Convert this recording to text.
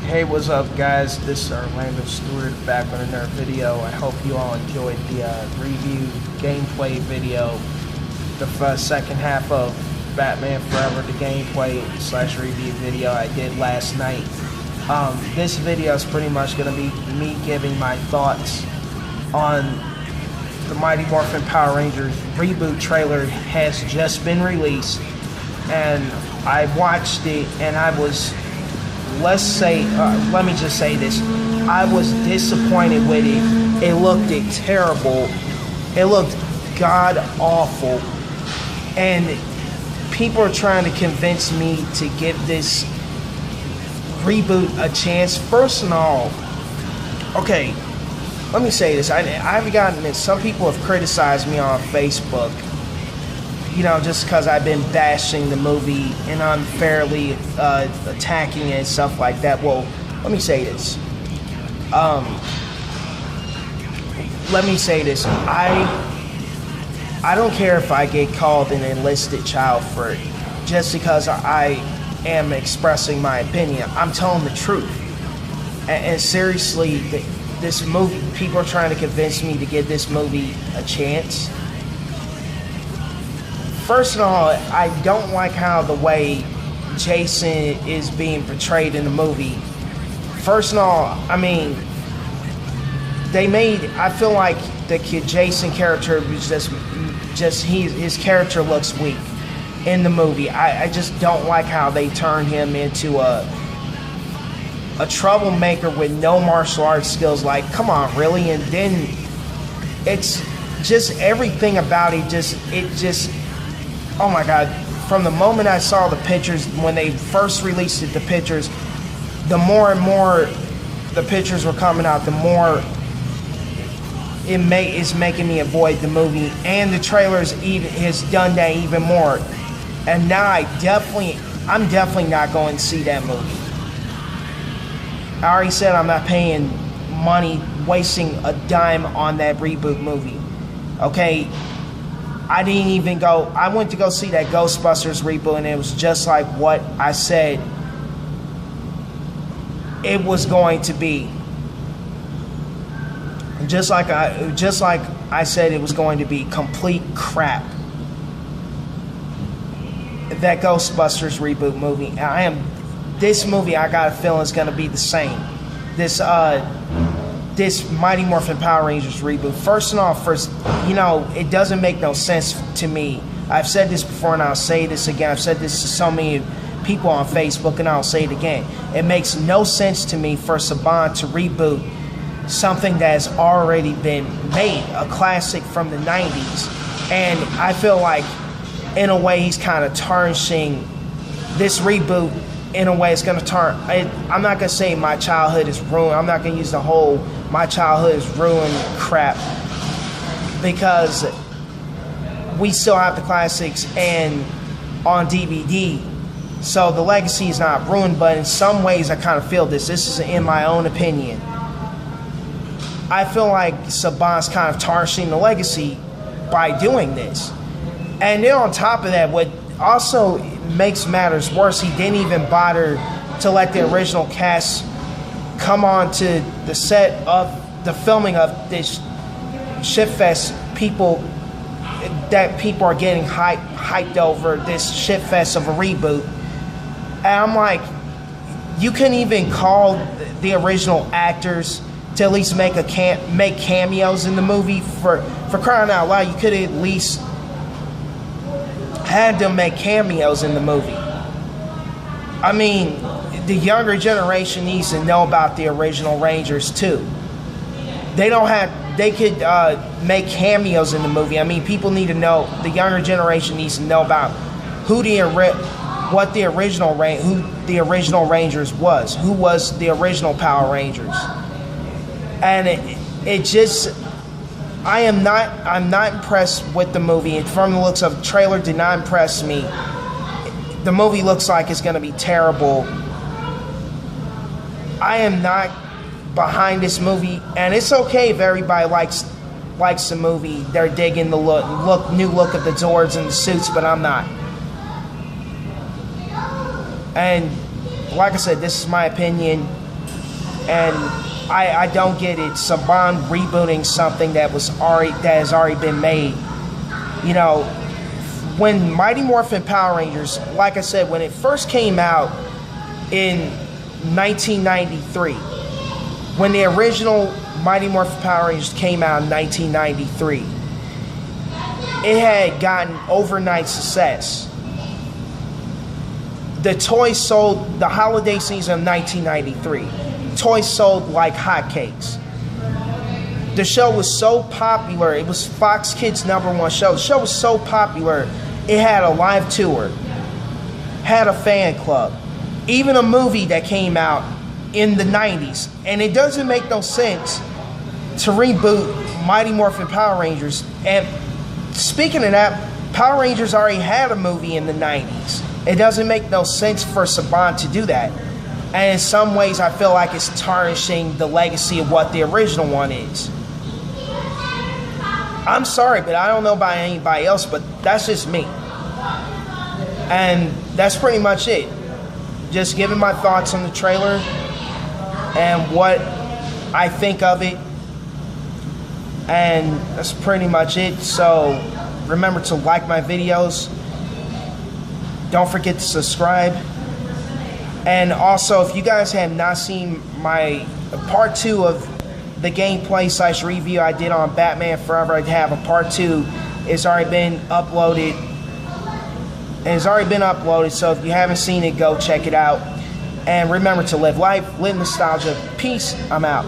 Hey, what's up, guys? This is Orlando Stewart back with another video. I hope you all enjoyed the review gameplay video, the second half of Batman Forever, the gameplay / review video I did last night. This video is pretty much going to be me giving my thoughts on the Mighty Morphin Power Rangers reboot trailer. Has just been released, and I watched it, and I was, let me just say this, I was disappointed with it. It looked terrible. It looked god awful, and people are trying to convince me to give this reboot a chance. First of all, okay, let me say this. I've gotten this. Some people have criticized me on Facebook, you know, just because I've been bashing the movie and unfairly attacking it and stuff like that. Well, let me say this. I don't care if I get called an enlisted child for it, just because I am expressing my opinion. I'm telling the truth. And seriously, this movie, people are trying to convince me to give this movie a chance. First of all, I don't like how the way Jason is being portrayed in the movie. First of all, I mean, I feel like the Jason character was his character looks weak in the movie. I just don't like how they turned him into a troublemaker with no martial arts skills. Like, come on, really? And then it's just everything about it just oh my god, from the moment I saw the pictures, when they first released the pictures, the more and more the pictures were coming out, the more it's making me avoid the movie. And the trailers has done that even more. And now I'm definitely not going to see that movie. I already said I'm not paying money, wasting a dime on that reboot movie. Okay? I didn't even go. I went to go see that Ghostbusters reboot, and it was just like what I said it was going to be. Just like I said it was going to be complete crap. That Ghostbusters reboot movie. This movie, I got a feeling, is going to be the same. This Mighty Morphin Power Rangers reboot. First and all, it doesn't make no sense to me. I've said this before, and I'll say this again. I've said this to so many people on Facebook, and I'll say it again. It makes no sense to me for Saban to reboot something that has already been made, a classic from the 90s. And I feel like, in a way, he's kind of tarnishing this reboot. In a way, it's going to turn. I'm not going to say my childhood is ruined. I'm not going to use the whole my childhood is ruined crap, because we still have the classics and on DVD. So the legacy is not ruined, but in some ways I kind of feel this. This is in my own opinion. I feel like Saban's kind of tarnishing the legacy by doing this. And then on top of that, what also makes matters worse, he didn't even bother to let the original cast come on to the set of the filming of this shitfest. People are getting hyped over this shitfest of a reboot. And I'm like, you couldn't even call the original actors to at least make cameos in the movie. For crying out loud, you could at least had them make cameos in the movie. I mean, the younger generation needs to know about the original Rangers too. They could make cameos in the movie. I mean, people need to know. The younger generation needs to know about who the original Rangers was. Who was the original Power Rangers? And I'm not impressed with the movie. And from the looks of the trailer, did not impress me. The movie looks like it's going to be terrible. I am not behind this movie, and it's okay if everybody likes the movie. They're digging the new look of the Zords and the suits, but I'm not. And like I said, this is my opinion. and I don't get it. Saban rebooting something that has already been made. You know, when Mighty Morphin Power Rangers, like I said, when it first came out in 1993, when the original Mighty Morphin Power Rangers came out in 1993, it had gotten overnight success. The toys sold, the holiday season of 1993, toys sold like hotcakes. The show was so popular, it was Fox Kids' #1 show. The show was so popular, it had a live tour, had a fan club, even a movie that came out in the 90s. And it doesn't make no sense to reboot Mighty Morphin Power Rangers. And speaking of that, Power Rangers already had a movie in the 90s. It doesn't make no sense for Saban to do that. And in some ways, I feel like it's tarnishing the legacy of what the original one is. I'm sorry, but I don't know about anybody else, but that's just me. And that's pretty much it. Just giving my thoughts on the trailer and what I think of it. And that's pretty much it. So remember to like my videos. Don't forget to subscribe. And also, if you guys have not seen my part 2 of the gameplay / review I did on Batman Forever, I have a part 2. It's already been uploaded. So if you haven't seen it, go check it out. And remember to live life, live nostalgia. Peace. I'm out.